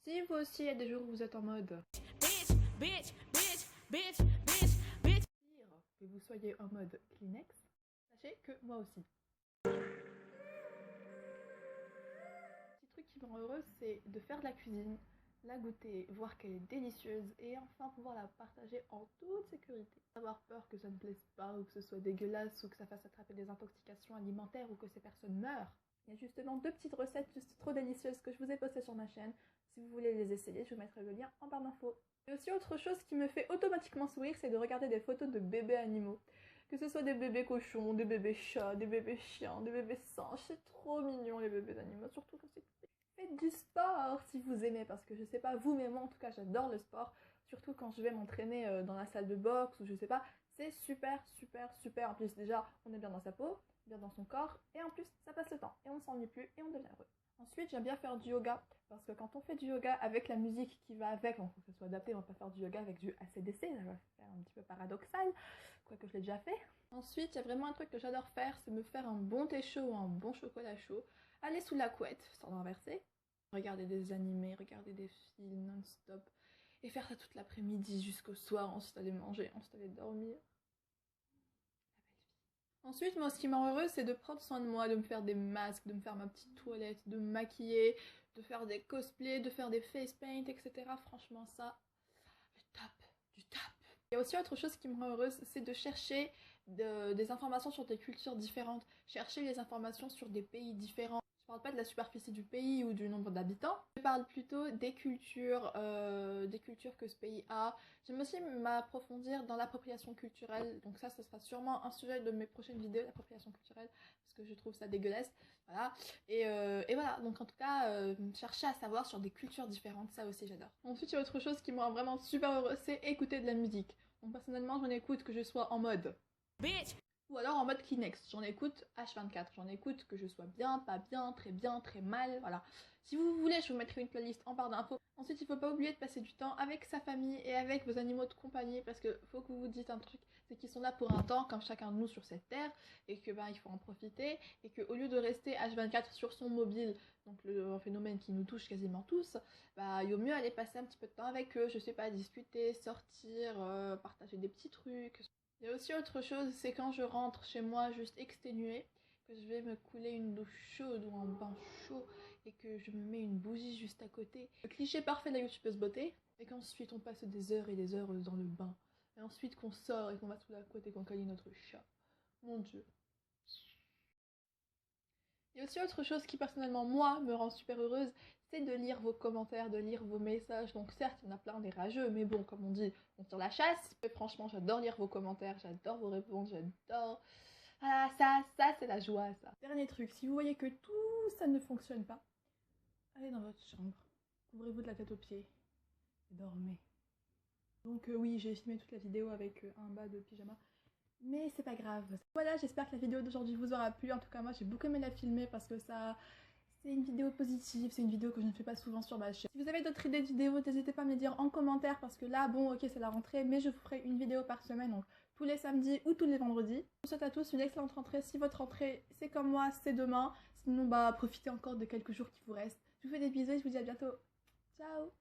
Si vous aussi, il y a des jours où vous êtes en mode que vous soyez en mode Kleenex, sachez que moi aussi. Petit truc qui me rend heureuse, c'est de faire de la cuisine, la goûter, voir qu'elle est délicieuse et enfin pouvoir la partager en toute sécurité. Avoir peur que ça ne plaise pas ou que ce soit dégueulasse ou que ça fasse attraper des intoxications alimentaires ou que ces personnes meurent. Il y a justement 2 petites recettes juste trop délicieuses que je vous ai postées sur ma chaîne. Si vous voulez les essayer, je vous mettrai le lien en barre d'infos. Et aussi autre chose qui me fait automatiquement sourire, c'est de regarder des photos de bébés animaux. Que ce soit des bébés cochons, des bébés chats, des bébés chiens, des bébés singes. C'est trop mignon les bébés animaux, surtout quand c'est... Faites du sport si vous aimez, parce que je sais pas vous, mais moi en tout cas j'adore le sport. Surtout quand je vais m'entraîner dans la salle de boxe ou je sais pas. C'est super, super, super. En plus déjà, on est bien dans sa peau, bien dans son corps. Et en plus, ça passe le temps. Et on ne s'ennuie plus et on devient heureux. Ensuite, j'aime bien faire du yoga. Parce que quand on fait du yoga avec la musique qui va avec, donc il faut que ce soit adapté, on va pas faire du yoga avec du AC/DC, ça va faire un petit peu paradoxal, quoique je l'ai déjà fait. Ensuite, il y a vraiment un truc que j'adore faire, c'est me faire un bon thé chaud ou un bon chocolat chaud, aller sous la couette, sans renverser, regarder des animés, regarder des films non-stop, et faire ça toute l'après-midi jusqu'au soir, ensuite aller manger, ensuite aller dormir. Ensuite, moi, ce qui me rend heureuse, c'est de prendre soin de moi, de me faire des masques, de me faire ma petite toilette, de me maquiller, de faire des cosplays, de faire des face paint, etc. Franchement, ça, je tape, du tape. Il y a aussi autre chose qui me rend heureuse, c'est de chercher des informations sur des cultures différentes, chercher les informations sur des pays différents. Je parle pas de la superficie du pays ou du nombre d'habitants, je parle plutôt des cultures que ce pays a. J'aime aussi m'approfondir dans l'appropriation culturelle, donc ça, ce sera sûrement un sujet de mes prochaines vidéos, l'appropriation culturelle, parce que je trouve ça dégueulasse, voilà. Et voilà, donc en tout cas, chercher à savoir sur des cultures différentes, ça aussi j'adore. Ensuite, il y a autre chose qui me rend vraiment super heureuse, c'est écouter de la musique. Donc personnellement, j'en écoute que je sois en mode bitch ou alors en mode Kleenex, j'en écoute H24, j'en écoute que je sois bien, pas bien, très mal, voilà. Si vous voulez, je vous mettrai une playlist en barre d'infos. Ensuite, il faut pas oublier de passer du temps avec sa famille et avec vos animaux de compagnie, parce que faut que vous vous dites un truc, c'est qu'ils sont là pour un temps, comme chacun de nous sur cette terre, et que il faut en profiter, et que au lieu de rester H24 sur son mobile, donc un phénomène qui nous touche quasiment tous, il vaut mieux aller passer un petit peu de temps avec eux, je sais pas, discuter, sortir, partager des petits trucs. Il y a aussi autre chose, c'est quand je rentre chez moi juste exténuée, que je vais me couler une douche chaude ou un bain chaud et que je me mets une bougie juste à côté. Le cliché parfait de la youtubeuse beauté, et qu'ensuite on passe des heures et des heures dans le bain. Et ensuite qu'on sort et qu'on va sous la couette et qu'on câline notre chat. Mon dieu. Il y a aussi autre chose qui personnellement moi me rend super heureuse, c'est de lire vos commentaires, de lire vos messages. Donc certes, il y en a plein des rageux, mais bon, comme on dit, on tire la chasse. Mais franchement, j'adore lire vos commentaires, j'adore vos réponses, j'adore... Ah, ça c'est la joie, ça. Dernier truc, si vous voyez que tout ça ne fonctionne pas, allez dans votre chambre, couvrez-vous de la tête aux pieds et dormez. Donc oui, j'ai filmé toute la vidéo avec un bas de pyjama. Mais c'est pas grave. Voilà, j'espère que la vidéo d'aujourd'hui vous aura plu. En tout cas, moi j'ai beaucoup aimé la filmer parce que ça... c'est une vidéo positive, c'est une vidéo que je ne fais pas souvent sur ma chaîne. Si vous avez d'autres idées de vidéos, n'hésitez pas à me les dire en commentaire parce que là, bon, ok, c'est la rentrée, mais je vous ferai une vidéo par semaine, donc tous les samedis ou tous les vendredis. Je vous souhaite à tous une excellente rentrée. Si votre rentrée, c'est comme moi, c'est demain. Sinon, profitez encore de quelques jours qui vous restent. Je vous fais des bisous et je vous dis à bientôt. Ciao!